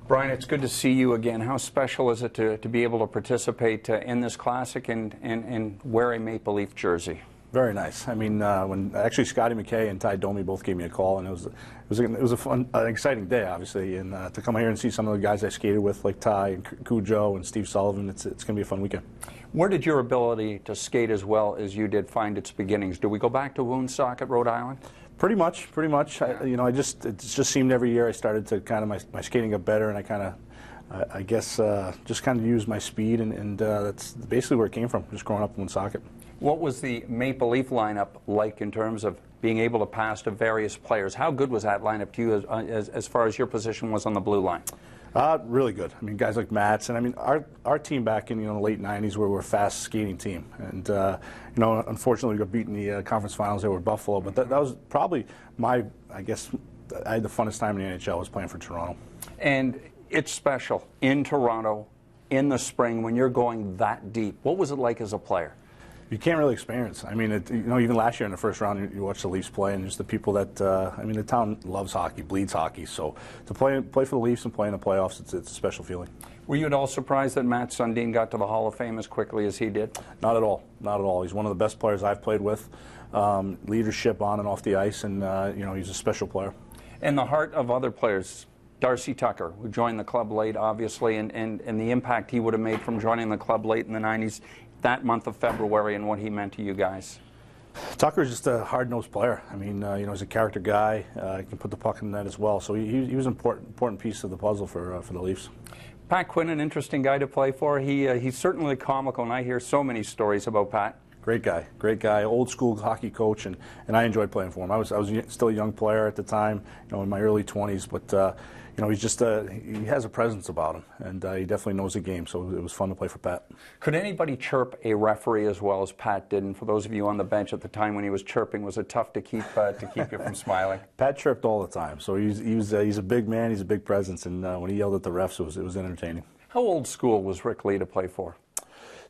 Bryan, it's good to see you again. How special is it to be able to participate in this classic and wear a Maple Leaf jersey? Very nice. I mean, when actually Scotty McKay and Ty Domi both gave me a call, and it was a fun, exciting day, obviously, and to come here and see some of the guys I skated with, like Ty and Cujo and Steve Sullivan, it's going to be a fun weekend. Where did your ability to skate as well as you did find its beginnings? Do we go back to Woonsocket, Rhode Island? Pretty much. It just seemed every year I started to kind of my skating got better, and I kind of, I guess, just kind of used my speed, and that's basically where it came from. Just growing up in Woonsocket. What was the Maple Leaf lineup like in terms of being able to pass to various players? How good was that lineup to you as far as your position was on the blue line? Really good. I mean, guys like Mats, and I mean, our team back in the late '90s were a fast skating team, and unfortunately we got beaten in the conference finals there with Buffalo. But that was probably I guess, I had the funnest time in the NHL was playing for Toronto. And it's special in Toronto in the spring when you're going that deep. What was it like as a player? You can't really experience. I mean, even last year in the first round, you watch the Leafs play, and just the people that I mean, the town loves hockey, bleeds hockey. So to play for the Leafs and play in the playoffs, it's a special feeling. Were you at all surprised that Matt Sundin got to the Hall of Fame as quickly as he did? Not at all. Not at all. He's one of the best players I've played with. Leadership on and off the ice, and he's a special player. And the heart of other players. Darcy Tucker, who joined the club late, obviously, and the impact he would have made from joining the club late in the '90s. That month of February and what he meant to you guys. Tucker's just a hard-nosed player. I mean, he's a character guy. He can put the puck in the net as well. So he was an important piece of the puzzle for the Leafs. Pat Quinn, an interesting guy to play for. He's certainly comical, and I hear so many stories about Pat. Great guy, old school hockey coach, and I enjoyed playing for him. I was still a young player at the time, in my early 20s, but he's just he has a presence about him, and he definitely knows the game. So it was fun to play for Pat. Could anybody chirp a referee as well as Pat did? And for those of you on the bench at the time when he was chirping, was it tough to keep you from smiling? Pat chirped all the time. So he's a big man. He's a big presence, and when he yelled at the refs, it was entertaining. How old school was Rick Lee to play for?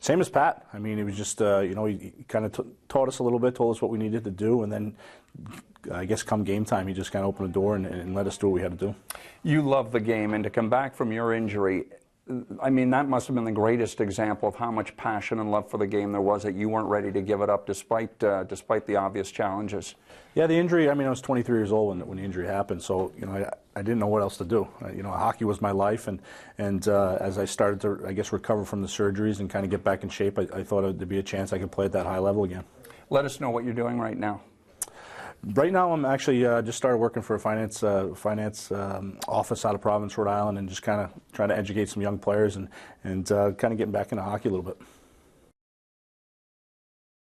Same as Pat. I mean, he was just, he kind of taught us a little bit, told us what we needed to do, and then I guess come game time, he just kind of opened the door and let us do what we had to do. You love the game, and to come back from your injury, I mean, that must have been the greatest example of how much passion and love for the game there was, that you weren't ready to give it up despite the obvious challenges. Yeah, the injury, I mean, I was 23 years old when the injury happened, so, I didn't know what else to do. Hockey was my life, and as I started to, I guess, recover from the surgeries and kind of get back in shape, I thought there'd be a chance I could play at that high level again. Let us know what you're doing right now. Right now, I'm actually just started working for a finance office out of Providence, Rhode Island, and just kind of trying to educate some young players and kind of getting back into hockey a little bit.